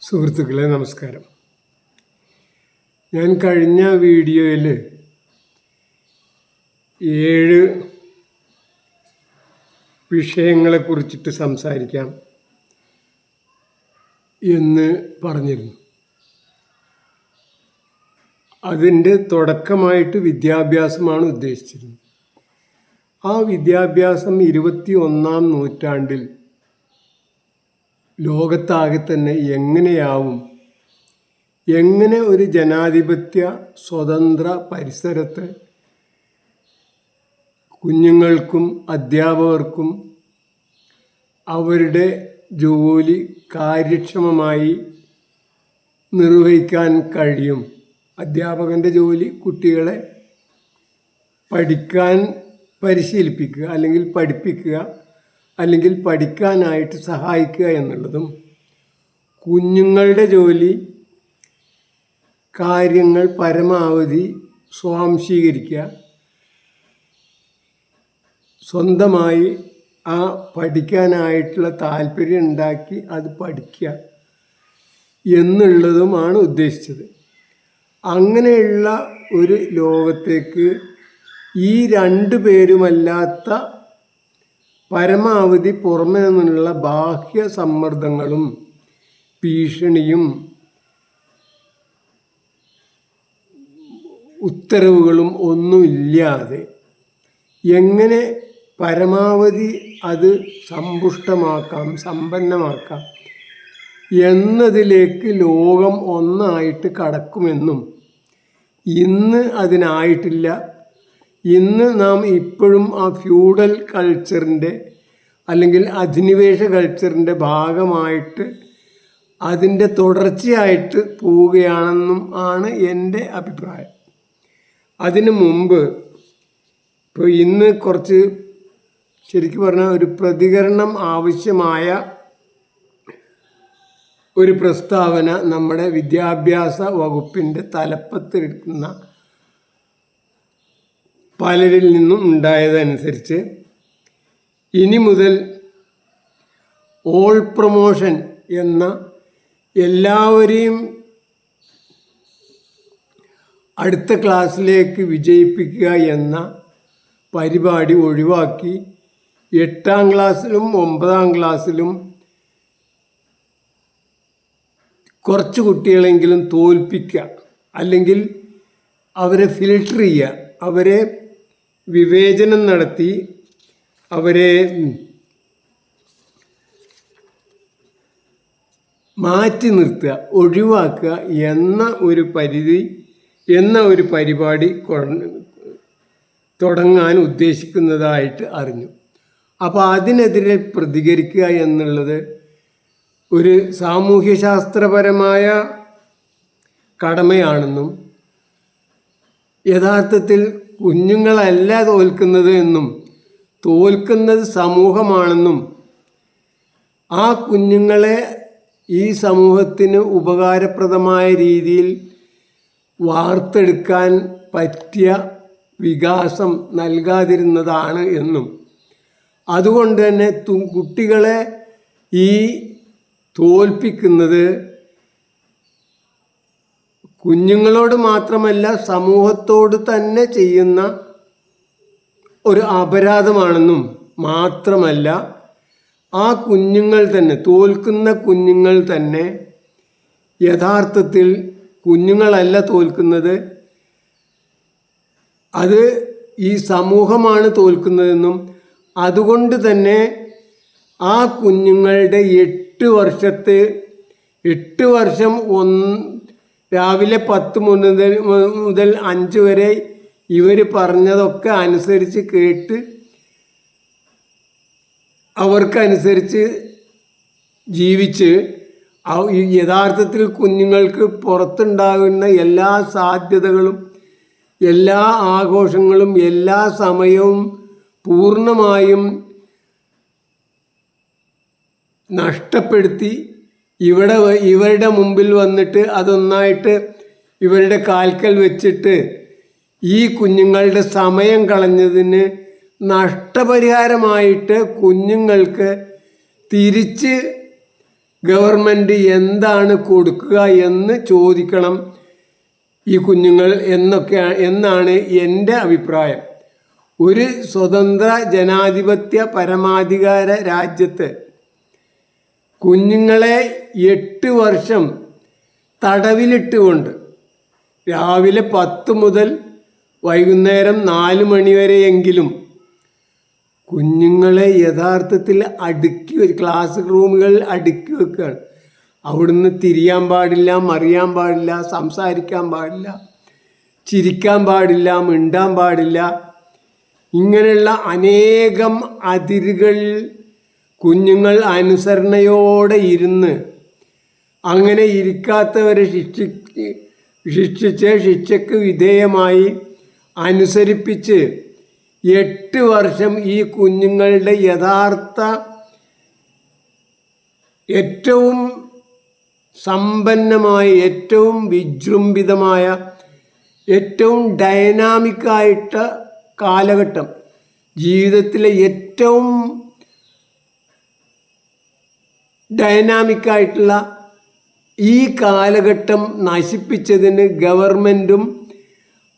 സുഹൃത്തുക്കളെ നമസ്കാരം. ഞാൻ കഴിഞ്ഞ വീഡിയോയിൽ 7 വിഷയങ്ങളെക്കുറിച്ചിട്ട് സംസാരിക്കാം എന്ന് പറഞ്ഞിരുന്നു. അതിൻ്റെ തുടക്കമായിട്ട് വിദ്യാഭ്യാസമാണ് ഉദ്ദേശിച്ചിരുന്നത്. ആ വിദ്യാഭ്യാസം 21-ാം നൂറ്റാണ്ടിൽ ലോകത്താകെ തന്നെ എങ്ങനെയാവും, എങ്ങനെ ഒരു ജനാധിപത്യ സ്വതന്ത്ര പരിസരത്ത് കുഞ്ഞുങ്ങൾക്കും അധ്യാപകർക്കും അവരുടെ ജോലി കാര്യക്ഷമമായി നിർവഹിക്കാൻ കഴിയും. അധ്യാപകൻ്റെ ജോലി കുട്ടികളെ പഠിക്കാൻ പരിശീലിപ്പിക്കുക, അല്ലെങ്കിൽ പഠിപ്പിക്കുക, അല്ലെങ്കിൽ പഠിക്കാനായിട്ട് സഹായിക്കുക എന്നുള്ളതും, കുഞ്ഞുങ്ങളുടെ ജോലി കാര്യങ്ങൾ പരമാവധി സ്വാംശീകരിക്കുക, സ്വന്തമായി ആ പഠിക്കാനായിട്ടുള്ള താല്പര്യം ഉണ്ടാക്കി അത് പഠിക്കുക എന്നുള്ളതുമാണ് ഉദ്ദേശിച്ചത്. അങ്ങനെയുള്ള ഒരു ലോകത്തേക്ക് ഈ 2 പേരുമല്ലാത്ത പരമാവധി പുറമേ നിന്നുള്ള ബാഹ്യ സമ്മർദ്ദങ്ങളും ഭീഷണിയും ഉത്തരവുകളും ഒന്നുമില്ലാതെ എങ്ങനെ പരമാവധി അത് സമ്പുഷ്ടമാക്കാം, സമ്പന്നമാക്കാം എന്നതിലേക്ക് ലോകം ഒന്നായിട്ട് കടക്കുമെന്നും, ഇന്ന് അതിനായിട്ടില്ല. ഇന്ന് നാം ഇപ്പോഴും ആ ഫ്യൂഡൽ കൾച്ചറിൻ്റെ അല്ലെങ്കിൽ അധിനിവേശ കൾച്ചറിൻ്റെ ഭാഗമായിട്ട് അതിൻ്റെ തുടർച്ചയായിട്ട് പോവുകയാണെന്നും ആണ് എൻ്റെ അഭിപ്രായം. അതിനു മുമ്പ് ഇപ്പോൾ ഇന്ന് കുറച്ച് ശരിക്കും പറഞ്ഞാൽ ഒരു പ്രതികരണം ആവശ്യമായ ഒരു പ്രസ്താവന നമ്മുടെ വിദ്യാഭ്യാസ വകുപ്പിൻ്റെ തലപ്പത്തിരിക്കുന്ന പലരിൽ നിന്നും ഉണ്ടായതനുസരിച്ച് ഇനി മുതൽ ഓൾ പ്രൊമോഷൻ എന്ന എല്ലാവരെയും അടുത്ത ക്ലാസ്സിലേക്ക് വിജയിപ്പിക്കുക എന്ന പരിപാടി ഒഴിവാക്കി 8-ാം ക്ലാസ്സിലും 9-ാം ക്ലാസ്സിലും കുറച്ച് കുട്ടികളെങ്കിലും തോൽപ്പിക്കുക, അല്ലെങ്കിൽ അവരെ ഫിൽട്ടർ ചെയ്യുക, അവരെ വിവേചനം നടത്തി അവരെ മാറ്റി നിർത്തുക, ഒഴിവാക്കുക എന്ന ഒരു പരിപാടി തുടങ്ങാൻ ഉദ്ദേശിക്കുന്നതായിട്ട് അറിഞ്ഞു. അപ്പോൾ അതിനെതിരെ പ്രതികരിക്കുക എന്നുള്ളത് ഒരു സാമൂഹ്യശാസ്ത്രപരമായ കടമയാണെന്നും, യഥാർത്ഥത്തിൽ കുഞ്ഞുങ്ങളല്ല തോൽക്കുന്നത് എന്നും തോൽക്കുന്നത് സമൂഹമാണെന്നും, ആ കുഞ്ഞുങ്ങളെ ഈ സമൂഹത്തിന് ഉപകാരപ്രദമായ രീതിയിൽ വാർത്തെടുക്കാൻ പറ്റിയ വികാസം നൽകാതിരുന്നതാണ് എന്നും, അതുകൊണ്ട് തന്നെ കുട്ടികളെ ഈ തോൽപ്പിക്കുന്നത് കുഞ്ഞുങ്ങളോട് മാത്രമല്ല സമൂഹത്തോട് തന്നെ ചെയ്യുന്ന ഒരു അപരാധമാണെന്നും, മാത്രമല്ല ആ കുഞ്ഞുങ്ങൾ തന്നെ, തോൽക്കുന്ന കുഞ്ഞുങ്ങൾ തന്നെ യഥാർത്ഥത്തിൽ കുഞ്ഞുങ്ങളല്ല തോൽക്കുന്നത്, അത് ഈ സമൂഹമാണ് തോൽക്കുന്നതെന്നും, അതുകൊണ്ട് തന്നെ ആ കുഞ്ഞുങ്ങളുടെ 8 വർഷം രാവിലെ 10 മുതൽ 5 വരെ ഇവർ പറഞ്ഞതൊക്കെ അനുസരിച്ച് കേട്ട് അവർക്കനുസരിച്ച് ജീവിച്ച് യഥാർത്ഥത്തിൽ കുഞ്ഞുങ്ങൾക്ക് പുറത്തുണ്ടാകുന്ന എല്ലാ സാധ്യതകളും, എല്ലാ ആഘോഷങ്ങളും, എല്ലാ സമയവും പൂർണ്ണമായും നഷ്ടപ്പെടുത്തി ഇവരുടെ മുമ്പിൽ വന്നിട്ട് അതൊന്നായിട്ട് ഇവരുടെ കാൽക്കൽ വെച്ചിട്ട് ഈ കുഞ്ഞുങ്ങളുടെ സമയം കളഞ്ഞതിന് നഷ്ടപരിഹാരമായിട്ട് കുഞ്ഞുങ്ങൾക്ക് തിരിച്ച് ഗവൺമെൻറ് എന്താണ് കൊടുക്കുക എന്ന് ചോദിക്കണം ഈ കുഞ്ഞുങ്ങൾ എന്നാണ് എൻ്റെ അഭിപ്രായം. ഒരു സ്വതന്ത്ര ജനാധിപത്യ പരമാധികാര രാജ്യത്ത് കുഞ്ഞുങ്ങളെ 8 വർഷം തടവിലിട്ടുകൊണ്ട് രാവിലെ 10 മുതൽ വൈകുന്നേരം 4 മണി വരെയെങ്കിലും കുഞ്ഞുങ്ങളെ യഥാർത്ഥത്തിൽ ക്ലാസ് റൂമുകളിൽ അടുക്കി വെക്കുകയാണ്. അവിടുന്ന് തിരിയാൻ പാടില്ല, മറിയാൻ പാടില്ല, സംസാരിക്കാൻ പാടില്ല, ചിരിക്കാൻ പാടില്ല, മിണ്ടാൻ പാടില്ല. ഇങ്ങനെയുള്ള അനേകം അതിരുകൾ കുഞ്ഞുങ്ങൾ അനുസരണയോടെ ഇരുന്ന് അങ്ങനെ ഇരിക്കാത്തവരെ ശിക്ഷയ്ക്ക് വിധേയമായി അനുസരിപ്പിച്ച് 8 വർഷം ഈ കുഞ്ഞുങ്ങളുടെ യഥാർത്ഥ ഏറ്റവും സമ്പന്നമായ, ഏറ്റവും വിജൃംഭിതമായ, ഏറ്റവും ഡൈനാമിക്കായിട്ട കാലഘട്ടം, ജീവിതത്തിലെ ഏറ്റവും ഡൈനാമിക്കായിട്ടുള്ള ഈ കാലഘട്ടം നശിപ്പിച്ചതിന് ഗവൺമെൻറ്റും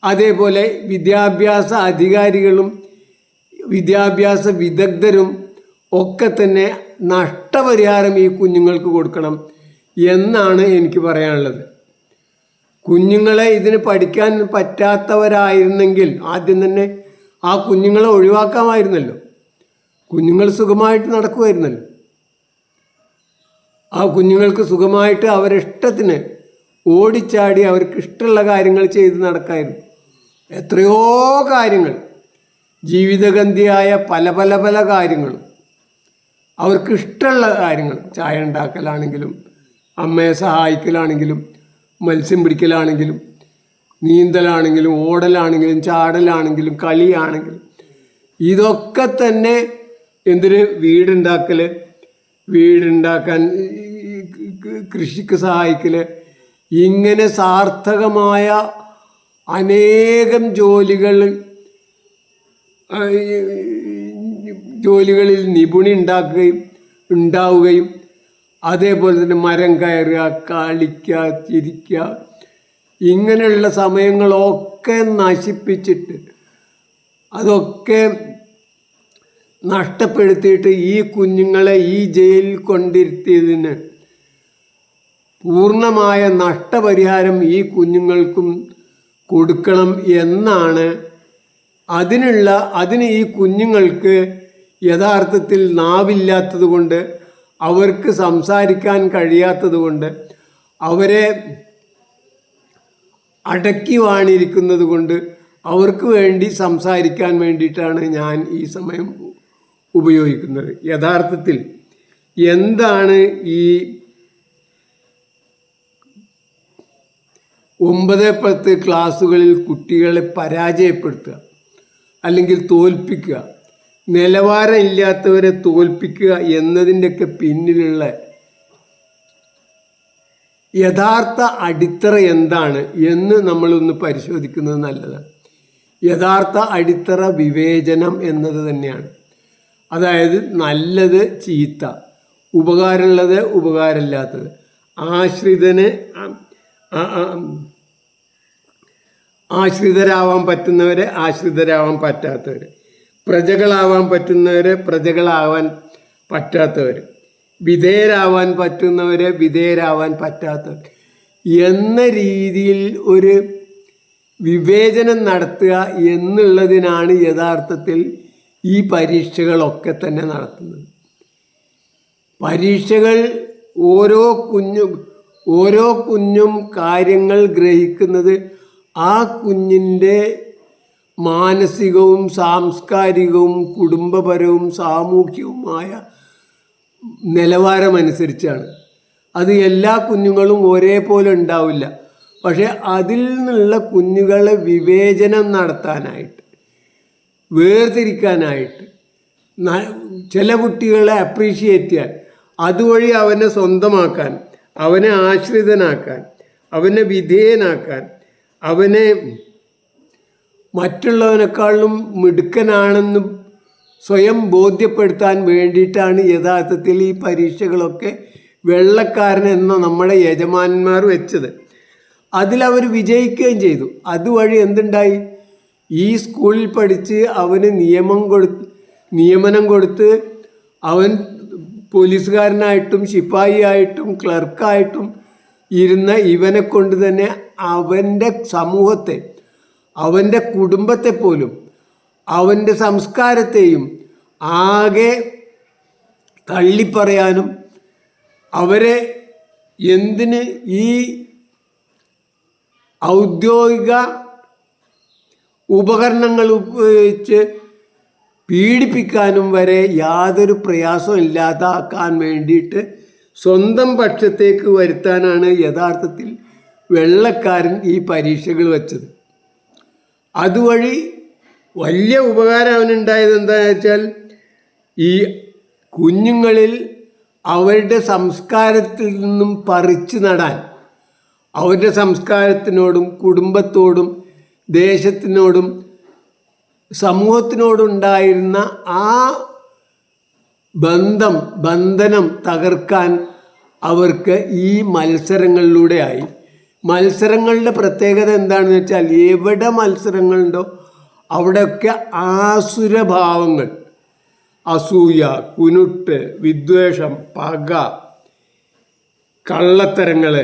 അതേപോലെ വിദ്യാഭ്യാസ അധികാരികളും വിദ്യാഭ്യാസ വിദഗ്ധരും ഒക്കെ തന്നെ നഷ്ടപരിഹാരം ഈ കുഞ്ഞുങ്ങൾക്ക് കൊടുക്കണം എന്നാണ് എനിക്ക് പറയാനുള്ളത്. കുഞ്ഞുങ്ങളെ ഇതിന് പഠിക്കാൻ പറ്റാത്തവരായിരുന്നെങ്കിൽ ആദ്യം തന്നെ ആ കുഞ്ഞുങ്ങളെ ഒഴിവാക്കാമായിരുന്നല്ലോ. കുഞ്ഞുങ്ങൾ സുഖമായിട്ട് നടക്കുമായിരുന്നല്ലോ. ആ കുഞ്ഞുങ്ങൾക്ക് സുഖമായിട്ട് അവരിഷ്ടത്തിന് ഓടിച്ചാടി അവർക്ക് ഇഷ്ടമുള്ള കാര്യങ്ങൾ ചെയ്ത് നടക്കായിരുന്നു. എത്രയോ കാര്യങ്ങൾ, ജീവിതഗന്ധിയായ പല പല പല കാര്യങ്ങളും, അവർക്ക് ഇഷ്ടമുള്ള കാര്യങ്ങൾ, ചായ ഉണ്ടാക്കലാണെങ്കിലും അമ്മയെ സഹായിക്കലാണെങ്കിലും മത്സ്യം പിടിക്കലാണെങ്കിലും നീന്തലാണെങ്കിലും ഓടലാണെങ്കിലും ചാടലാണെങ്കിലും കളിയാണെങ്കിലും ഇതൊക്കെ തന്നെ വീടുണ്ടാക്കാൻ കൃഷിക്ക് സഹായിക്കൽ, ഇങ്ങനെ സാർത്ഥകമായ അനേകം ജോലികളിൽ നിപുണി ഉണ്ടാവുകയും അതേപോലെ തന്നെ മരം കയറുക, കളിക്കുക, ചിരിക്കുക, ഇങ്ങനെയുള്ള സമയങ്ങളൊക്കെ നശിപ്പിച്ചിട്ട് അതൊക്കെ നഷ്ടപ്പെടുത്തിയിട്ട് ഈ കുഞ്ഞുങ്ങളെ ഈ ജയിലിൽ കൊണ്ടിരുത്തിയതിന് പൂർണ്ണമായ നഷ്ടപരിഹാരം ഈ കുഞ്ഞുങ്ങൾക്കും കൊടുക്കണം എന്നാണ്. അതിന് ഈ കുഞ്ഞുങ്ങൾക്ക് യഥാർത്ഥത്തിൽ നാവില്ലാത്തത് കൊണ്ട്, അവർക്ക് സംസാരിക്കാൻ കഴിയാത്തത് കൊണ്ട്, അവരെ അടക്കി വാണിരിക്കുന്നത് കൊണ്ട് അവർക്ക് വേണ്ടി സംസാരിക്കാൻ വേണ്ടിയിട്ടാണ് ഞാൻ ഈ സമയം ഉപയോഗിക്കുന്നത്. യഥാർത്ഥത്തിൽ എന്താണ് ഈ 9-10 ക്ലാസ്സുകളിൽ കുട്ടികളെ പരാജയപ്പെടുത്തുക അല്ലെങ്കിൽ തോൽപ്പിക്കുക, നിലവാരമില്ലാത്തവരെ തോൽപ്പിക്കുക എന്നതിൻ്റെയൊക്കെ പിന്നിലുള്ള യഥാർത്ഥ അടിത്തറ എന്താണ് എന്ന് നമ്മളൊന്ന് പരിശോധിക്കുന്നത് നല്ലതാണ്. യഥാർത്ഥ അടിത്തറ വിവേചനം എന്നത് തന്നെയാണ്. അതായത് നല്ലത് ചീത്ത, ഉപകാരമുള്ളത് ഉപകാരമില്ലാത്തത്, ആശ്രിതരാവാൻ പറ്റുന്നവരെ ആശ്രിതരാവാൻ പറ്റാത്തവർ, പ്രജകളാവാൻ പറ്റുന്നവരെ പ്രജകളാവാൻ പറ്റാത്തവർ, വിധേയരാവാൻ പറ്റുന്നവരെ വിധേയരാവാൻ പറ്റാത്തവർ എന്ന രീതിയിൽ ഒരു വിവേചനം നടത്തുക എന്നുള്ളതിനാണ് യഥാർത്ഥത്തിൽ ഈ പരീക്ഷകളൊക്കെ തന്നെ നടത്തുന്നത്. പരീക്ഷകൾ ഓരോ കുഞ്ഞും കാര്യങ്ങൾ ഗ്രഹിക്കുന്നത് ആ കുഞ്ഞിൻ്റെ മാനസികവും സാംസ്കാരികവും കുടുംബപരവും സാമൂഹികവുമായ നിലവാരമനുസരിച്ചാണ്. അത് എല്ലാ കുഞ്ഞുങ്ങളും ഒരേപോലെ ഉണ്ടാവില്ല. പക്ഷെ അതിൽ നിന്നുള്ള കുഞ്ഞുങ്ങളെ വിവേചനം നടത്താനായിട്ട്, വേർതിരിക്കാനായിട്ട്, ചില കുട്ടികളെ അപ്രീഷിയേറ്റ് ചെയ്യാൻ, അതുവഴി അവനെ സ്വന്തമാക്കാൻ, അവനെ ആശ്രിതനാക്കാൻ, അവനെ വിധേയനാക്കാൻ, അവനെ മറ്റുള്ളവനേക്കാളും മിടുക്കനാണെന്ന് സ്വയം ബോധ്യപ്പെടുത്താൻ വേണ്ടിയിട്ടാണ് യഥാർത്ഥത്തിൽ ഈ പരീക്ഷകളൊക്കെ വെള്ളക്കാരൻ നമ്മുടെ യജമാനന്മാർ വെച്ചത്. അതിലവർ വിജയിക്കുകയും ചെയ്തു. അതുവഴി എന്തുണ്ടായി? ഈ സ്കൂളിൽ പഠിച്ച് അവന് നിയമനം കൊടുത്ത് അവൻ പോലീസുകാരനായിട്ടും ശിപ്പായി ആയിട്ടും ക്ലർക്കായിട്ടും ഇരുന്ന ഇവനെ കൊണ്ട് തന്നെ അവൻ്റെ സമൂഹത്തെ, അവൻ്റെ കുടുംബത്തെ പോലും അവൻ്റെ സംസ്കാരത്തെയും ആകെ തള്ളിപ്പറയാനും അവരെ എന്തിന് ഈ ഔദ്യോഗിക ഉപകരണങ്ങൾ ഉപയോഗിച്ച് പീഡിപ്പിക്കാനും വരെ യാതൊരു പ്രയാസവും ഇല്ലാതാക്കാൻ വേണ്ടിയിട്ട് സ്വന്തം പക്ഷത്തേക്ക് വരുത്താനാണ് യഥാർത്ഥത്തിൽ വെള്ളക്കാരൻ ഈ പരീക്ഷകൾ വച്ചത്. അതുവഴി വലിയ ഉപകാരം അവനുണ്ടായത് എന്താണെന്ന് വെച്ചാൽ ഈ കുഞ്ഞുങ്ങളിൽ അവരുടെ സംസ്കാരത്തിൽ നിന്നും പറിച്ചു നടാൻ, അവരുടെ സംസ്കാരത്തിനോടും കുടുംബത്തോടും ദേശത്തിനോടും സമൂഹത്തിനോടുണ്ടായിരുന്ന ആ ബന്ധനം തകർക്കാൻ അവർക്ക് ഈ മത്സരങ്ങളിലൂടെയായി. മത്സരങ്ങളുടെ പ്രത്യേകത എന്താണെന്ന് വെച്ചാൽ എവിടെ മത്സരങ്ങളുണ്ടോ അവിടെയൊക്കെ ആസുരഭാവങ്ങൾ, അസൂയ, കുനുട്ട്, വിദ്വേഷം, പക, കള്ളത്തരങ്ങൾ,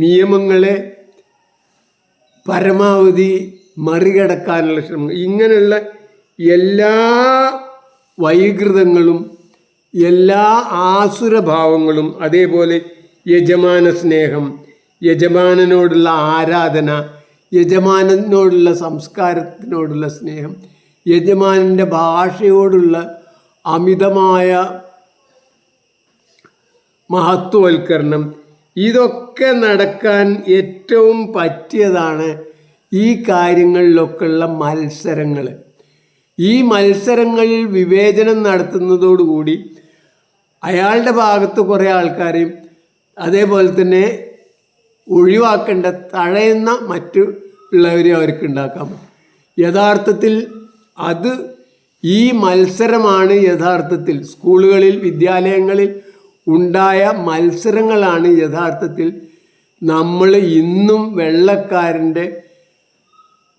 നിയമങ്ങളെ പരമാവധി മറികടക്കാനുള്ള ശ്രമം, ഇങ്ങനെയുള്ള എല്ലാ വൈകൃതങ്ങളും എല്ലാ ആസുരഭാവങ്ങളും, അതേപോലെ യജമാന സ്നേഹം, യജമാനനോടുള്ള ആരാധന, യജമാനനോടുള്ള സംസ്കാരത്തിനോടുള്ള സ്നേഹം, യജമാനൻ്റെ ഭാഷയോടുള്ള അമിതമായ മഹത്വവൽക്കരണം, ഇതൊക്കെ നടക്കാൻ ഏറ്റവും പറ്റിയതാണ് ഈ കാര്യങ്ങളിലൊക്കെയുള്ള മത്സരങ്ങൾ. ഈ മത്സരങ്ങളിൽ വിവേചനം നടത്തുന്നതോടുകൂടി അയാളുടെ ഭാഗത്ത് കുറേ ആൾക്കാരെയും അതേപോലെ തന്നെ ഒഴിവാക്കേണ്ട തഴയുന്ന മറ്റുള്ളവരെയും അവർക്ക് ഉണ്ടാക്കാൻ പറ്റും. യഥാർത്ഥത്തിൽ അത് ഈ മത്സരമാണ് യഥാർത്ഥത്തിൽ സ്കൂളുകളിൽ വിദ്യാലയങ്ങളിൽ ഉണ്ടായ മത്സരങ്ങളാണ് യഥാർത്ഥത്തിൽ നമ്മൾ ഇന്നും വെള്ളക്കാരൻ്റെ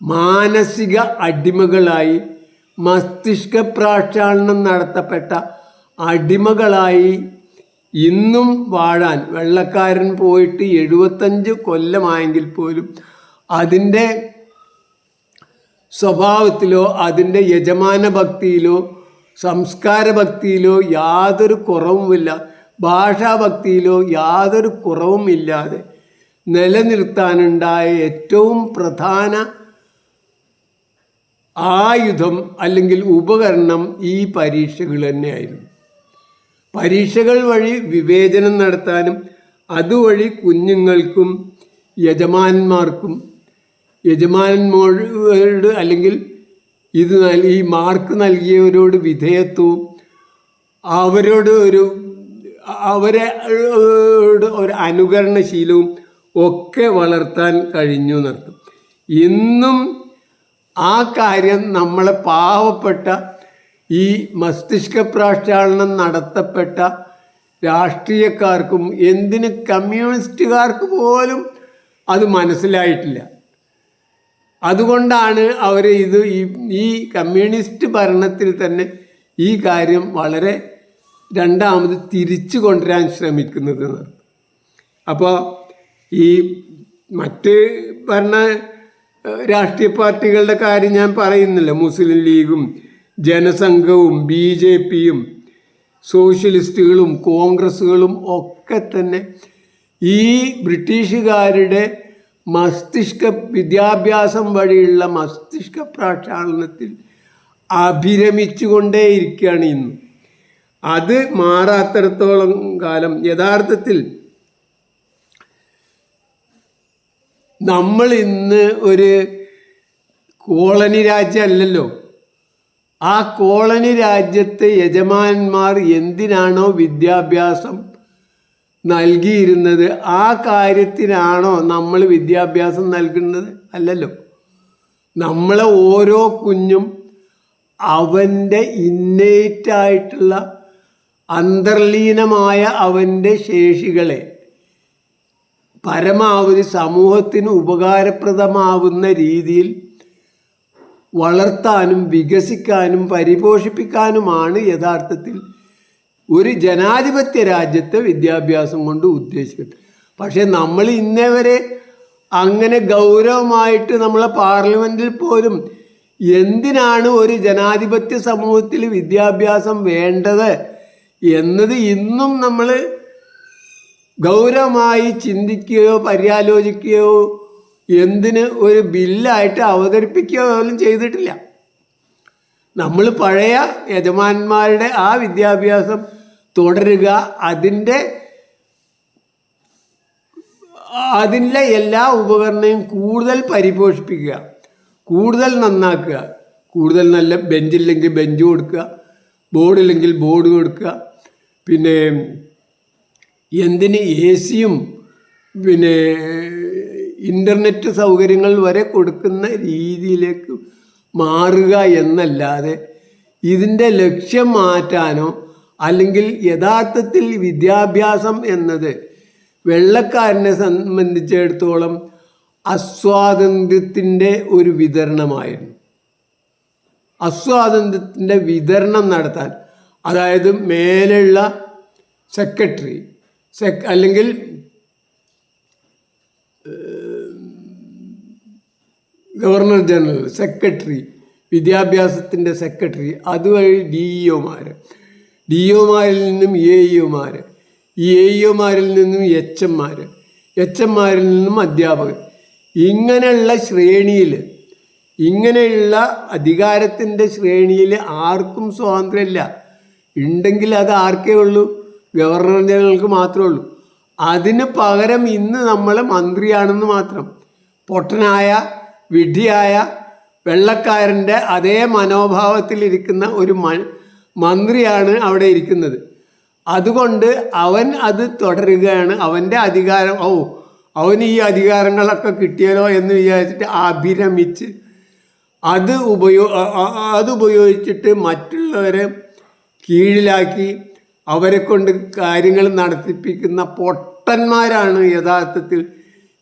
മാനസിക അടിമകളായി, മസ്തിഷ്ക പ്രാക്ഷാളനം നടത്തപ്പെട്ട അടിമകളായി ഇന്നും വാഴാൻ. വെള്ളക്കാരൻ പോയിട്ട് 75 കൊല്ലമായെങ്കിൽ പോലും അതിൻ്റെ സ്വഭാവത്തിലോ അതിൻ്റെ യജമാന ഭക്തിയിലോ സംസ്കാര ഭക്തിയിലോ യാതൊരു കുറവുമില്ല, ഭാഷാഭക്തിയിലോ യാതൊരു കുറവുമില്ലാതെ നിലനിർത്താനുണ്ടായ ഏറ്റവും പ്രധാന ആയുധം അല്ലെങ്കിൽ ഉപകരണം ഈ പരീക്ഷകൾ തന്നെയായിരുന്നു. പരീക്ഷകൾ വഴി വിവേചനം നടത്താനും അതുവഴി കുഞ്ഞുങ്ങൾക്കും യജമാനന്മാർക്കും യജമാനന്മാരോട് അല്ലെങ്കിൽ ഈ മാർക്ക് നൽകിയവരോട് വിധേയത്വവും അവരോട് അവരെ ഒരു അനുകരണശീലവും ഒക്കെ വളർത്താൻ കഴിഞ്ഞു എന്നർത്ഥം. ഇന്നും ആ കാര്യം നമ്മളെ പാവപ്പെട്ട ഈ മസ്തിഷ്ക പ്രാക്ഷാളനം നടത്തപ്പെട്ട രാഷ്ട്രീയക്കാർക്കും എന്തിന് കമ്മ്യൂണിസ്റ്റുകാർക്ക് പോലും അത് മനസ്സിലായിട്ടില്ല. അതുകൊണ്ടാണ് അവർ ഈ കമ്മ്യൂണിസ്റ്റ് ഭരണത്തിൽ തന്നെ ഈ കാര്യം വളരെ രണ്ടാമത് തിരിച്ചു കൊണ്ടുവരാൻ ശ്രമിക്കുന്നത്. അപ്പോൾ ഈ മറ്റ് രാഷ്ട്രീയ പാർട്ടികളുടെ കാര്യം ഞാൻ പറയുന്നില്ല. മുസ്ലിം ലീഗും ജനസംഘവും BJPയും സോഷ്യലിസ്റ്റുകളും കോൺഗ്രസ്സുകളും ഒക്കെ തന്നെ ഈ ബ്രിട്ടീഷുകാരുടെ വിദ്യാഭ്യാസം വഴിയുള്ള മസ്തിഷ്ക പ്രാക്ഷാളനത്തിൽ അഭിരമിച്ചുകൊണ്ടേയിരിക്കുകയാണ് ഇന്ന്. അത് മാറാത്തിടത്തോളം കാലം യഥാർത്ഥത്തിൽ നമ്മൾ ഇന്ന് ഒരു കോളനി രാജ്യമല്ലല്ലോ. ആ കോളനി രാജ്യത്തെ യജമാനന്മാർ എന്തിനാണോ വിദ്യാഭ്യാസം നൽകിയിരുന്നത് ആ കാര്യത്തിനാണോ നമ്മൾ വിദ്യാഭ്യാസം നൽകുന്നത്? അല്ലല്ലോ. നമ്മളെ ഓരോ കുഞ്ഞും അവൻ്റെ ഇന്നേറ്റായിട്ടുള്ള അന്തർലീനമായ അവൻ്റെ ശേഷികളെ പരമാവധി സമൂഹത്തിന് ഉപകാരപ്രദമാവുന്ന രീതിയിൽ വളർത്താനും വികസിക്കാനും പരിപോഷിപ്പിക്കാനുമാണ് യഥാർത്ഥത്തിൽ ഒരു ജനാധിപത്യ രാജ്യത്തെ വിദ്യാഭ്യാസം കൊണ്ട് ഉദ്ദേശിക്കുന്നത്. പക്ഷേ നമ്മൾ ഇന്നേ വരെ അങ്ങനെ ഗൗരവമായിട്ട് നമ്മളെ പാർലമെൻറ്റിൽ പോലും എന്തിനാണ് ഒരു ജനാധിപത്യ സമൂഹത്തിൽ വിദ്യാഭ്യാസം വേണ്ടത് എന്നത് ഇന്നും നമ്മൾ ഗൗരവമായി ചിന്തിക്കുകയോ പര്യാലോചിക്കുകയോ എന്തിന് ഒരു ബില്ലായിട്ട് അവതരിപ്പിക്കുകയോ പോലും ചെയ്തിട്ടില്ല. നമ്മൾ പഴയ യജമാന്മാരുടെ ആ വിദ്യാഭ്യാസം തുടരുക, അതിൻ്റെ എല്ലാ ഉപകരണവും കൂടുതൽ പരിപോഷിപ്പിക്കുക, കൂടുതൽ നന്നാക്കുക, കൂടുതൽ നല്ല ബെഞ്ചില്ലെങ്കിൽ ബെഞ്ച് കൊടുക്കുക, ബോർഡില്ലെങ്കിൽ ബോർഡ് കൊടുക്കുക, പിന്നെ എന്തിന് AC-യും പിന്നെ ഇൻ്റർനെറ്റ് സൗകര്യങ്ങൾ വരെ കൊടുക്കുന്ന രീതിയിലേക്ക് മാറുക എന്നല്ലാതെ ഇതിൻ്റെ ലക്ഷ്യം മാറ്റാനോ അല്ലെങ്കിൽ യഥാർത്ഥത്തിൽ വിദ്യാഭ്യാസം എന്നത് വെള്ളക്കാരനെ സംബന്ധിച്ചിടത്തോളം അസ്വാതന്ത്ര്യത്തിൻ്റെ ഒരു വിതരണമായിരുന്നു. അസ്വാതന്ത്ര്യത്തിൻ്റെ വിതരണം നടത്താൻ, അതായത് മേലുള്ള സെക്രട്ടറി അല്ലെങ്കിൽ ഗവർണർ ജനറൽ, സെക്രട്ടറി, വിദ്യാഭ്യാസത്തിൻ്റെ സെക്രട്ടറി, അതുവഴി DEOമാരിൽ നിന്നും AEOമാർ, ഈ AEOമാരിൽ നിന്നും HMമാരിൽ നിന്നും അധ്യാപകർ, ഇങ്ങനെയുള്ള ശ്രേണിയിൽ, ഇങ്ങനെയുള്ള അധികാരത്തിൻ്റെ ശ്രേണിയിൽ ആർക്കും സ്വാതന്ത്ര്യമില്ല. ഉണ്ടെങ്കിൽ അത് ആർക്കേ ഉള്ളൂ? ഗവർണർ ജനറൽക്ക് മാത്രമേ ഉള്ളൂ. അതിന് പകരം ഇന്ന് നമ്മൾ മന്ത്രിയാണെന്ന് മാത്രം. പൊട്ടനായ വിഡ്ഢിയായ വെള്ളക്കാരൻ്റെ അതേ മനോഭാവത്തിലിരിക്കുന്ന ഒരു മന്ത്രിയാണ് അവിടെ ഇരിക്കുന്നത്. അതുകൊണ്ട് അവൻ അത് തുടരുകയാണ്. അവൻ്റെ അധികാരം, അവന് ഈ അധികാരങ്ങളൊക്കെ കിട്ടിയാലോ എന്ന് വിചാരിച്ചിട്ട് അഭിരമിച്ച് അത് ഉപയോഗിച്ചിട്ട് മറ്റുള്ളവരെ കീഴിലാക്കി അവരെ കൊണ്ട് കാര്യങ്ങൾ നടത്തിപ്പിക്കുന്ന പൊട്ടന്മാരാണ് യഥാർത്ഥത്തിൽ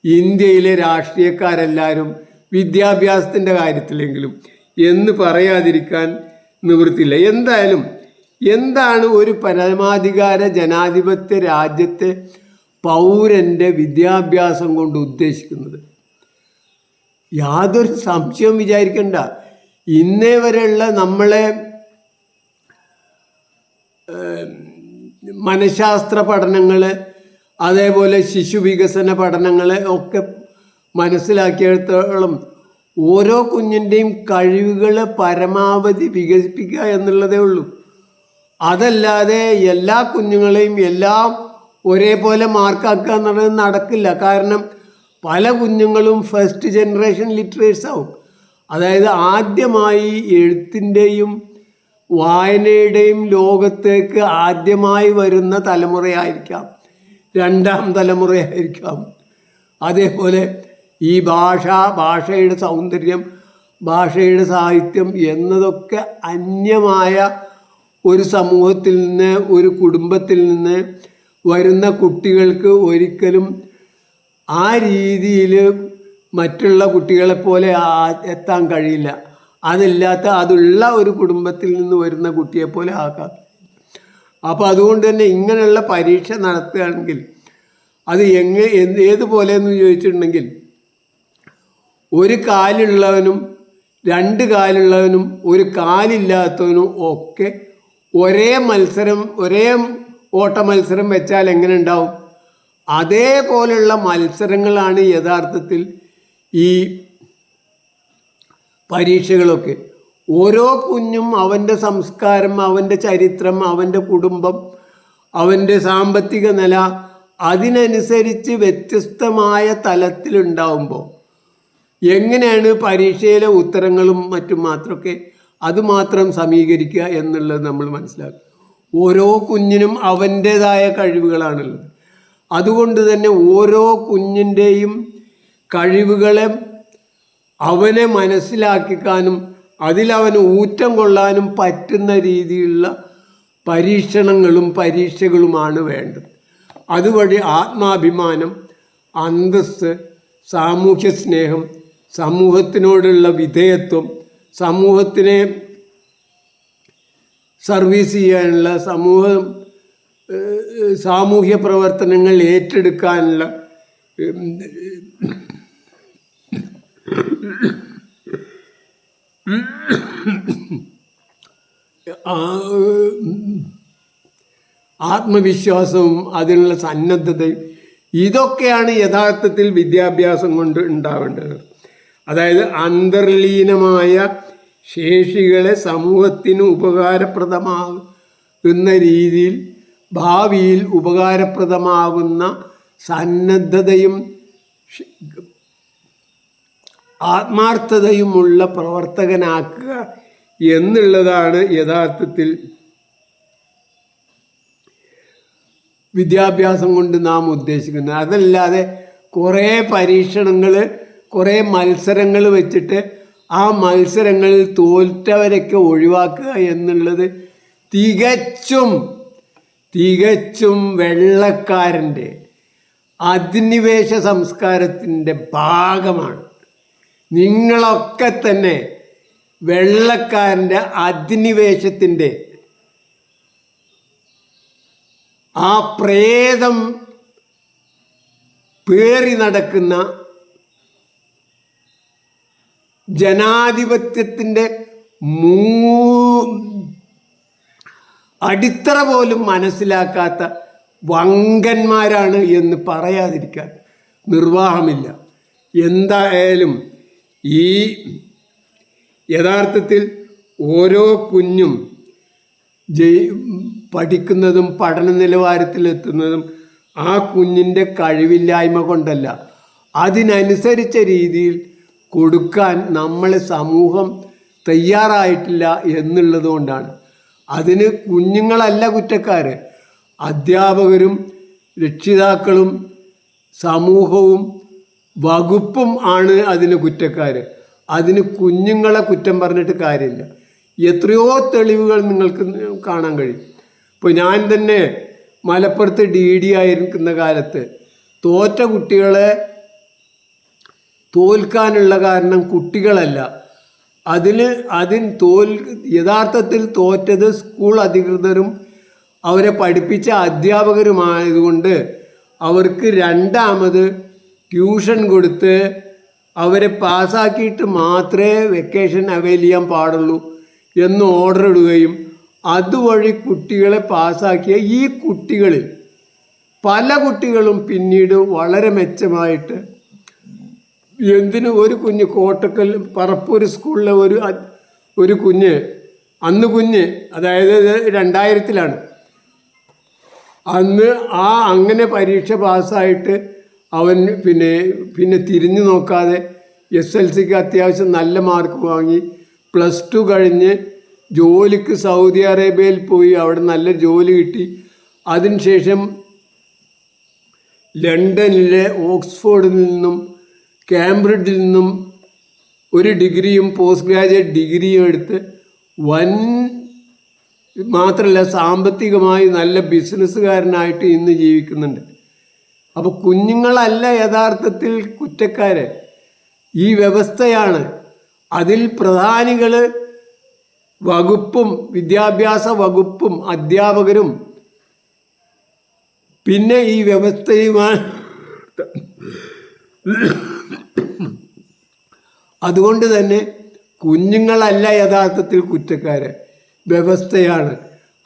ഇന്ത്യയിലെ രാഷ്ട്രീയക്കാരെല്ലാവരും, വിദ്യാഭ്യാസത്തിൻ്റെ കാര്യത്തിലെങ്കിലും എന്ന് പറയാതിരിക്കാൻ നിവൃത്തിയില്ല. എന്തായാലും എന്താണ് ഒരു പരമാധികാര ജനാധിപത്യ രാജ്യത്തെ പൗരൻ്റെ വിദ്യാഭ്യാസം കൊണ്ട് ഉദ്ദേശിക്കുന്നത്? യാതൊരു സംശയവും വിചാരിക്കണ്ട. ഇന്നേ വരെയുള്ള നമ്മളെ മനഃശാസ്ത്ര പഠനങ്ങൾ, അതേപോലെ ശിശു വികസന പഠനങ്ങൾ ഒക്കെ മനസ്സിലാക്കിയിടത്തോളം ഓരോ കുഞ്ഞിൻ്റെയും കഴിവുകൾ പരമാവധി വികസിപ്പിക്കുക എന്നുള്ളതേ ഉള്ളൂ. അതല്ലാതെ എല്ലാ കുഞ്ഞുങ്ങളെയും എല്ലാം ഒരേപോലെ മാർക്കാക്കുക എന്നുള്ളത് നടക്കില്ല. കാരണം പല കുഞ്ഞുങ്ങളും ഫസ്റ്റ് ജനറേഷൻ ലിറ്ററേറ്റ്സ് ആവും. അതായത് ആദ്യമായി എഴുത്തിൻ്റെയും വായനയുടെയും ലോകത്തേക്ക് ആദ്യമായി വരുന്ന തലമുറയായിരിക്കാം, രണ്ടാം തലമുറയായിരിക്കാം. അതേപോലെ ഈ ഭാഷയുടെ സൗന്ദര്യം, ഭാഷയുടെ സാഹിത്യം എന്നതൊക്കെ അന്യമായ ഒരു സമൂഹത്തിൽ നിന്ന്, ഒരു കുടുംബത്തിൽ നിന്ന് വരുന്ന കുട്ടികൾക്ക് ഒരിക്കലും ആ രീതിയിൽ മറ്റുള്ള കുട്ടികളെപ്പോലെ എത്താൻ കഴിയില്ല. അതുള്ള ഒരു കുടുംബത്തിൽ നിന്ന് വരുന്ന കുട്ടിയെപ്പോലെ ആക്കാം. അപ്പോൾ അതുകൊണ്ട് തന്നെ ഇങ്ങനെയുള്ള പരീക്ഷ നടത്തുകയാണെങ്കിൽ അത് ഏതുപോലെയെന്ന് ചോദിച്ചിട്ടുണ്ടെങ്കിൽ ഒരു കാലുള്ളവനും രണ്ട് കാലുള്ളവനും ഒരു കാലില്ലാത്തവനും ഒക്കെ ഒരേ ഓട്ട മത്സരം വെച്ചാൽ എങ്ങനെ ഉണ്ടാവും? അതേപോലെയുള്ള മത്സരങ്ങളാണ് യഥാർത്ഥത്തിൽ ഈ പരീക്ഷകളൊക്കെ. ഓരോ കുഞ്ഞും അവൻ്റെ സംസ്കാരം, അവൻ്റെ ചരിത്രം, അവൻ്റെ കുടുംബം, അവൻ്റെ സാമ്പത്തിക നില അതിനനുസരിച്ച് വ്യത്യസ്തമായ തലത്തിലുണ്ടാവുമ്പോൾ എങ്ങനെയാണ് പരീക്ഷയിലെ ഉത്തരങ്ങളും മറ്റും മാത്രമൊക്കെ അതുമാത്രം സമീകരിക്കുക എന്നുള്ളത് നമ്മൾ മനസ്സിലാക്കും. ഓരോ കുഞ്ഞിനും അവൻ്റേതായ കഴിവുകളാണുള്ളത്. അതുകൊണ്ട് തന്നെ ഓരോ കുഞ്ഞിൻ്റെയും കഴിവുകളെ അവനെ മനസ്സിലാക്കിക്കാനും അതിലവന് ഊറ്റം കൊള്ളാനും പറ്റുന്ന രീതിയിലുള്ള പരീക്ഷണങ്ങളും പരീക്ഷകളുമാണ് വേണ്ടത്. അതുവഴി ആത്മാഭിമാനം, അന്തസ്സ്, സാമൂഹ്യ സ്നേഹം, സമൂഹത്തിനോടുള്ള വിധേയത്വം, സമൂഹത്തിനെ സർവീസ് ചെയ്യാനുള്ള സാമൂഹ്യ പ്രവർത്തനങ്ങൾ ഏറ്റെടുക്കാനുള്ള ആത്മവിശ്വാസവും അതിനുള്ള സന്നദ്ധതയും, ഇതൊക്കെയാണ് യഥാർത്ഥത്തിൽ വിദ്യാഭ്യാസം കൊണ്ട് ഉണ്ടാവേണ്ടത്. അതായത് അന്തർലീനമായ ശേഷികളെ സമൂഹത്തിന് ഉപകാരപ്രദമാകുന്ന രീതിയിൽ ഭാവിയിൽ ഉപകാരപ്രദമാകുന്ന സന്നദ്ധതയും ആത്മാർത്ഥതയുമുള്ള പ്രവർത്തകനാക്കുക എന്നുള്ളതാണ് യഥാർത്ഥത്തിൽ വിദ്യാഭ്യാസം കൊണ്ട് നാം ഉദ്ദേശിക്കുന്നത്. അതല്ലാതെ കുറേ പരീക്ഷണങ്ങൾ, കുറേ മത്സരങ്ങൾ വെച്ചിട്ട് ആ മത്സരങ്ങളിൽ തോറ്റവരൊക്കെ ഒഴിവാക്കുക എന്നുള്ളത് തികച്ചും വെള്ളക്കാരൻ്റെ അധിനിവേശ സംസ്കാരത്തിൻ്റെ ഭാഗമാണ്. നിങ്ങളൊക്കെ തന്നെ വെള്ളക്കാരൻ്റെ അധിനിവേശത്തിൻ്റെ ആ പ്രേതം പേറി നടക്കുന്ന ജനാധിപത്യത്തിൻ്റെ അടിത്തറ പോലും മനസ്സിലാക്കാത്ത വങ്കന്മാരാണ് എന്ന് പറയാതിരിക്കാൻ നിർവാഹമില്ല. എന്തായാലും ഈ യഥാർത്ഥത്തിൽ ഓരോ കുഞ്ഞും പഠിക്കുന്നതും പഠന നിലവാരത്തിലെത്തുന്നതും ആ കുഞ്ഞിൻ്റെ കഴിവില്ലായ്മ കൊണ്ടല്ല, അതിനനുസരിച്ച രീതിയിൽ കൊടുക്കാൻ നമ്മളെ സമൂഹം തയ്യാറായിട്ടില്ല എന്നുള്ളത് കൊണ്ടാണ്. അതിന് കുഞ്ഞുങ്ങളല്ല കുറ്റക്കാർ, അധ്യാപകരും രക്ഷിതാക്കളും സമൂഹവും വകുപ്പും ആണ് അതിന് കുറ്റക്കാർ. അതിന് കുഞ്ഞുങ്ങളെ കുറ്റം പറഞ്ഞിട്ട് കാര്യമില്ല. എത്രയോ തെളിവുകൾ നിങ്ങൾക്ക് കാണാൻ കഴിയും. ഇപ്പോൾ ഞാൻ തന്നെ മലപ്പുറത്ത് DD ആയിരിക്കുന്ന കാലത്ത് തോറ്റ കുട്ടികളെ തോൽക്കാനുള്ള കാരണം കുട്ടികളല്ല, യഥാർത്ഥത്തിൽ തോറ്റത് സ്കൂൾ അധികൃതരും അവരെ പഠിപ്പിച്ച അധ്യാപകരുമായതുകൊണ്ട് അവർക്ക് രണ്ടാമത് ട്യൂഷൻ കൊടുത്ത് അവരെ പാസ്സാക്കിയിട്ട് മാത്രമേ വെക്കേഷൻ അവൈൽ ചെയ്യാൻ പാടുള്ളൂ എന്ന് ഓർഡർ ഇടുകയും അതുവഴി കുട്ടികളെ പാസ്സാക്കിയ ഈ കുട്ടികളിൽ പല കുട്ടികളും പിന്നീട് വളരെ മെച്ചമായിട്ട്, എന്തിന് ഒരു കുഞ്ഞ് കോട്ടക്കൽ പറപ്പൂർ സ്കൂളിലെ ഒരു കുഞ്ഞ്, അതായത് 2000-ലാണ്, അന്ന് അങ്ങനെ പരീക്ഷ പാസ്സായിട്ട് അവൻ പിന്നെ തിരിഞ്ഞു നോക്കാതെ SLCക്ക് അത്യാവശ്യം നല്ല മാർക്ക് വാങ്ങി +2 കഴിഞ്ഞ് ജോലിക്ക് സൗദി അറേബ്യയിൽ പോയി അവിടെ നല്ല ജോലി കിട്ടി. അതിനുശേഷം ലണ്ടനിലെ ഓക്സ്ഫോർഡിൽ നിന്നും കാംബ്രിഡ്ജിൽ നിന്നും ഒരു ഡിഗ്രിയും പോസ്റ്റ് ഗ്രാജുവേറ്റ് ഡിഗ്രിയും എടുത്ത് മാത്രമല്ല സാമ്പത്തികമായി നല്ല ബിസിനസ്സുകാരനായിട്ട് ഇന്ന് ജീവിക്കുന്നുണ്ട്. അപ്പോൾ കുഞ്ഞുങ്ങളല്ല യഥാർത്ഥത്തിൽ കുറ്റക്കാർ, ഈ വ്യവസ്ഥയാണ്. അതിൽ പ്രധാനികൾ വകുപ്പും വിദ്യാഭ്യാസ വകുപ്പും അധ്യാപകരും പിന്നെ ഈ വ്യവസ്ഥയുമാണ്. അതുകൊണ്ട് തന്നെ കുഞ്ഞുങ്ങളല്ല യഥാർത്ഥത്തിൽ കുറ്റക്കാർ, വ്യവസ്ഥയാണ്.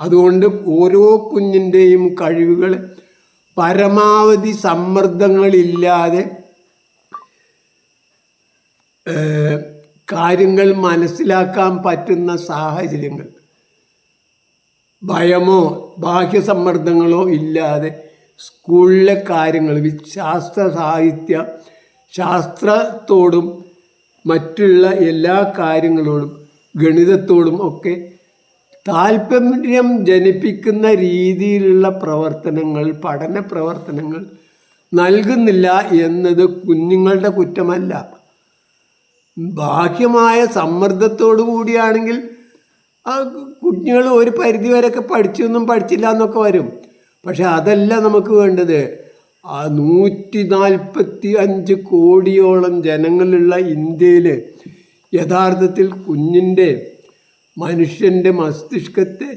അതുകൊണ്ട് ഓരോ കുഞ്ഞിൻ്റെയും കഴിവുകൾ പരമാവധി സമ്മർദ്ദങ്ങളില്ലാതെ കാര്യങ്ങൾ മനസ്സിലാക്കാൻ പറ്റുന്ന സാഹചര്യങ്ങൾ, ഭയമോ ബാഹ്യ സമ്മർദ്ദങ്ങളോ ഇല്ലാതെ സ്കൂളിലെ കാര്യങ്ങൾ ശാസ്ത്രത്തോടും മറ്റുള്ള എല്ലാ കാര്യങ്ങളോടും ഗണിതത്തോടും ഒക്കെ താല്പര്യം ജനിപ്പിക്കുന്ന രീതിയിലുള്ള പ്രവർത്തനങ്ങൾ, പഠന പ്രവർത്തനങ്ങൾ നൽകുന്നില്ല എന്നത് കുഞ്ഞുങ്ങളുടെ കുറ്റമല്ല. ബാഹ്യമായ സമ്മർദ്ദത്തോടു കൂടിയാണെങ്കിൽ ആ കുഞ്ഞുങ്ങൾ ഒരു പരിധി വരെയൊക്കെ പഠിച്ചൊന്നും പഠിച്ചില്ല എന്നൊക്കെ വരും. പക്ഷെ അതല്ല നമുക്ക് വേണ്ടത്. ആ 145 കോടിയോളം ജനങ്ങളുള്ള ഇന്ത്യയിൽ യഥാർത്ഥത്തിൽ മനുഷ്യൻ്റെ മസ്തിഷ്കത്തെ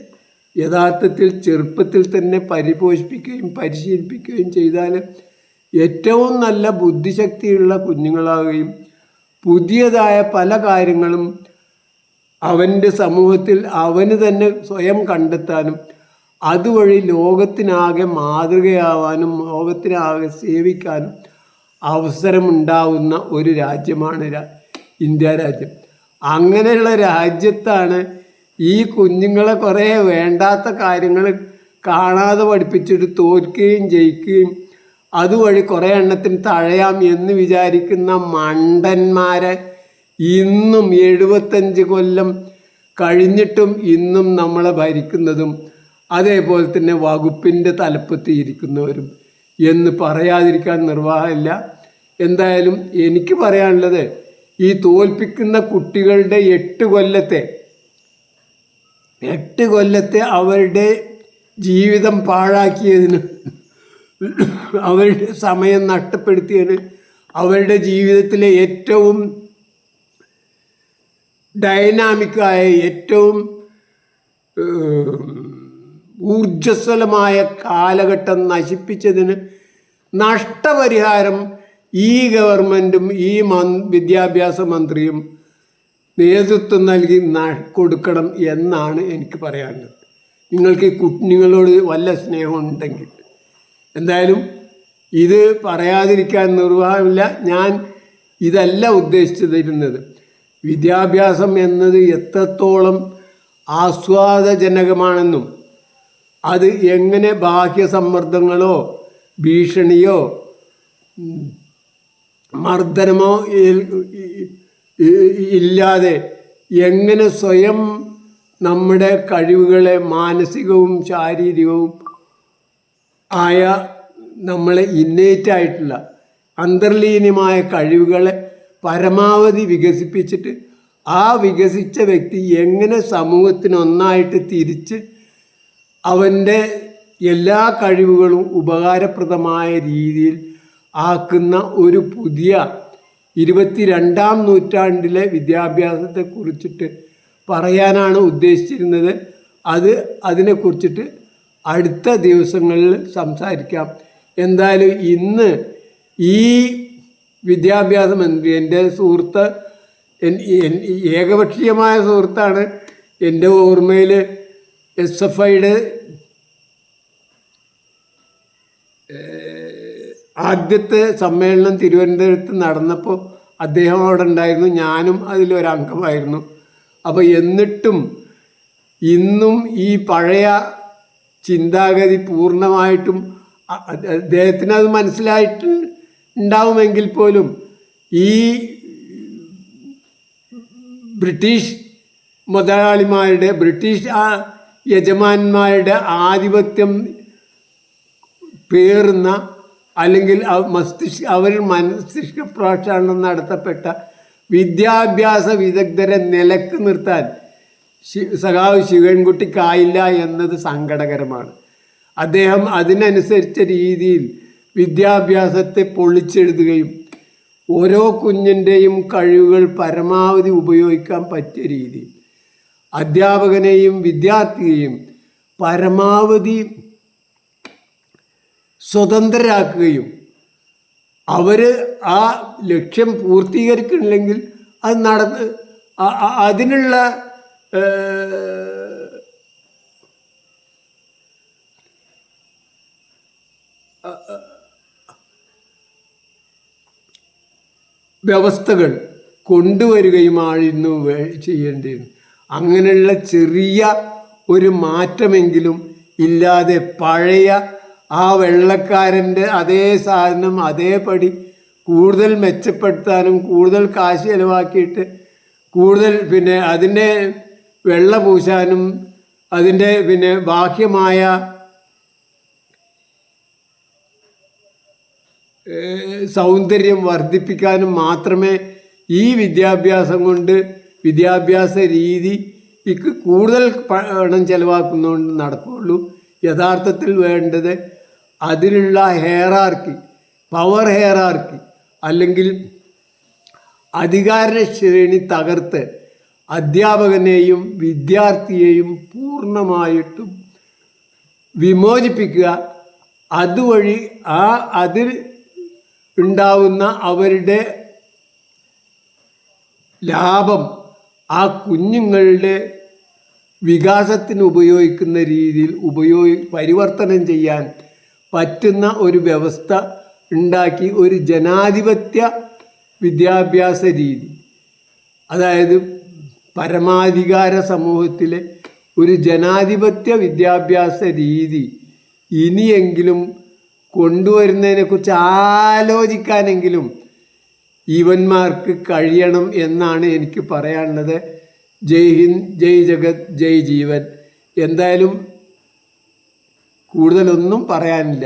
യഥാർത്ഥത്തിൽ ചെറുപ്പത്തിൽ തന്നെ പരിപോഷിപ്പിക്കുകയും പരിശീലിപ്പിക്കുകയും ചെയ്താൽ ഏറ്റവും നല്ല ബുദ്ധിശക്തിയുള്ള കുഞ്ഞുങ്ങളാവുകയും പുതിയതായ പല കാര്യങ്ങളും അവൻ്റെ സമൂഹത്തിൽ അവന് തന്നെ സ്വയം കണ്ടെത്താനും അതുവഴി ലോകത്തിനാകെ മാതൃകയാവാനും ലോകത്തിനാകെ സേവിക്കാനും അവസരമുണ്ടാവുന്ന ഒരു രാജ്യമാണ് ഇന്ത്യ രാജ്യം. അങ്ങനെയുള്ള രാജ്യത്താണ് ഈ കുഞ്ഞുങ്ങളെ കുറേ വേണ്ടാത്ത കാര്യങ്ങൾ കാണാതെ പഠിപ്പിച്ചിട്ട് തോൽക്കുകയും ജയിക്കുകയും അതുവഴി കുറേ എണ്ണത്തിന് തഴയാം എന്ന് വിചാരിക്കുന്ന മണ്ടന്മാരെ ഇന്നും 75 കൊല്ലം കഴിഞ്ഞിട്ടും ഇന്നും നമ്മളെ ഭരിക്കുന്നതും അതേപോലെ തന്നെ വകുപ്പിൻ്റെ തലപ്പത്ത് ഇരിക്കുന്നവരും എന്ന് പറയാതിരിക്കാൻ നിർവാഹമില്ല. എന്തായാലും എനിക്ക് പറയാനുള്ളത്, ഈ തോൽപ്പിക്കുന്ന കുട്ടികളുടെ 8 കൊല്ലത്തെ അവരുടെ ജീവിതം പാഴാക്കിയതിന്, അവരുടെ സമയം നഷ്ടപ്പെടുത്തിയതിന്, അവരുടെ ജീവിതത്തിലെ ഏറ്റവും ഡൈനാമിക്കായ ഏറ്റവും ഊർജ്ജസ്വലമായ കാലഘട്ടം നശിപ്പിച്ചതിന് നഷ്ടപരിഹാരം ഈ ഗവൺമെൻറ്റും ഈ വിദ്യാഭ്യാസ മന്ത്രിയും നേതൃത്വം നൽകി കൊടുക്കണം എന്നാണ് എനിക്ക് പറയാനുള്ളത്. നിങ്ങൾക്ക് ഈ കുഞ്ഞുങ്ങളോട് വല്ല സ്നേഹമുണ്ടെങ്കിൽ. എന്തായാലും ഇത് പറയാതിരിക്കാൻ നിർവാഹമില്ല. ഞാൻ ഇതല്ല ഉദ്ദേശിച്ചിരുന്നത്. വിദ്യാഭ്യാസം എന്നത് എത്രത്തോളം ആസ്വാദജനകമാണെന്നും അത് എങ്ങനെ ബാഹ്യ സമ്മർദ്ദങ്ങളോ ഭീഷണിയോ മർദ്ദനമോ ഇല്ലാതെ എങ്ങനെ സ്വയം നമ്മുടെ കഴിവുകളെ മാനസികവും ശാരീരികവും ആയ നമ്മളെ ഇന്നേറ്റായിട്ടുള്ള അന്തർലീനമായ കഴിവുകളെ പരമാവധി വികസിപ്പിച്ചിട്ട് ആ വികസിച്ച വ്യക്തി എങ്ങനെ സമൂഹത്തിനൊന്നായിട്ട് തിരിച്ച് അവൻ്റെ എല്ലാ കഴിവുകളും ഉപകാരപ്രദമായ രീതിയിൽ ആക്കുന്ന ഒരു പുതിയ 22ാം നൂറ്റാണ്ടിലെ വിദ്യാഭ്യാസത്തെക്കുറിച്ചിട്ട് പറയാനാണ് ഉദ്ദേശിച്ചിരുന്നത്. അതിനെക്കുറിച്ചിട്ട് അടുത്ത ദിവസങ്ങളിൽ സംസാരിക്കാം. എന്തായാലും ഇന്ന് ഈ വിദ്യാഭ്യാസ മന്ത്രി, എൻ്റെ സുഹൃത്ത്, ഏകപക്ഷീയമായ സുഹൃത്താണ്. എൻ്റെ ഓർമ്മയിൽ SFIയുടെ ആദ്യത്തെ സമ്മേളനം തിരുവനന്തപുരത്ത് നടന്നപ്പോൾ അദ്ദേഹം അവിടെ ഉണ്ടായിരുന്നു, ഞാനും അതിലൊരംഗമായിരുന്നു. അപ്പോൾ എന്നിട്ടും ഇന്നും ഈ പഴയ ചിന്താഗതി പൂർണ്ണമായിട്ടും അദ്ദേഹത്തിന് അത് മനസ്സിലായിട്ട് ഉണ്ടാവുമെങ്കിൽ പോലും ഈ ബ്രിട്ടീഷ് മുതലാളിമാരുടെ, ബ്രിട്ടീഷ് യജമാന്മാരുടെ ആധിപത്യം പേറുന്ന അല്ലെങ്കിൽ അവർ മസ്തിഷ്ക പ്രക്ഷാളനം നടത്തപ്പെട്ട വിദ്യാഭ്യാസ വിദഗ്ധരെ നിലക്ക് നിർത്താൻ സഖാവ് ശിവൻകുട്ടിക്കായില്ല എന്നത് സങ്കടകരമാണ്. അദ്ദേഹം അതിനനുസരിച്ച രീതിയിൽ വിദ്യാഭ്യാസത്തെ പൊളിച്ചെഴുതുകയും ഓരോ കുഞ്ഞിൻ്റെയും കഴിവുകൾ പരമാവധി ഉപയോഗിക്കാൻ പറ്റിയ രീതിയിൽ അധ്യാപകനെയും വിദ്യാർത്ഥിയെയും പരമാവധി സ്വതന്ത്രരാക്കുകയും അവർ ആ ലക്ഷ്യം പൂർത്തീകരിക്കണില്ലെങ്കിൽ അത് അതിനുള്ള വ്യവസ്ഥകൾ കൊണ്ടുവരികയുമായിരുന്നു ചെയ്യേണ്ടിയിരുന്നു. അങ്ങനെയുള്ള ചെറിയ ഒരു മാറ്റമെങ്കിലും ഇല്ലാതെ പഴയ ആ വെള്ളക്കാരൻ്റെ അതേ സാധനം അതേപടി കൂടുതൽ മെച്ചപ്പെടുത്താനും കൂടുതൽ കാശ് ചിലവാക്കിയിട്ട് കൂടുതൽ അതിൻ്റെ വെള്ള പൂശാനും അതിൻ്റെ ബാഹ്യമായ സൗന്ദര്യം വർദ്ധിപ്പിക്കാനും മാത്രമേ ഈ വിദ്യാഭ്യാസം കൊണ്ട് വിദ്യാഭ്യാസ രീതിക്ക് കൂടുതൽ പണം ചെലവാക്കുന്നതുകൊണ്ട് നടക്കുകയുള്ളൂ. യഥാർത്ഥത്തിൽ വേണ്ടത് അതിലുള്ള ഹെയറാർക്കി, പവർ ഹെയറാർക്കി അല്ലെങ്കിൽ അധികാര ശ്രേണി തകർത്ത് അധ്യാപകനെയും വിദ്യാർത്ഥിയെയും പൂർണ്ണമായിട്ടും വിമോചിപ്പിക്കുക. അതുവഴി അതിൽ ഉണ്ടാവുന്ന അവരുടെ ലാഭം ആ കുഞ്ഞുങ്ങളുടെ വികാസത്തിന് ഉപയോഗിക്കുന്ന രീതിയിൽ പരിവർത്തനം ചെയ്യാൻ പറ്റുന്ന ഒരു വ്യവസ്ഥ ഉണ്ടാക്കി ഒരു ജനാധിപത്യ വിദ്യാഭ്യാസ രീതി, അതായത് പരമാധികാര സമൂഹത്തിലെ ഒരു ജനാധിപത്യ വിദ്യാഭ്യാസ രീതി ഇനിയെങ്കിലും കൊണ്ടുവരുന്നതിനെക്കുറിച്ച് ആലോചിക്കാനെങ്കിലും ഇവന്മാർക്ക് കഴിയണം എന്നാണ് എനിക്ക് പറയാനുള്ളത്. ജയ് ഹിന്ദ്, ജയ് ജഗത്, ജയ് ജീവൻ. എന്തായാലും കൂടുതലൊന്നും പറയാനില്ല.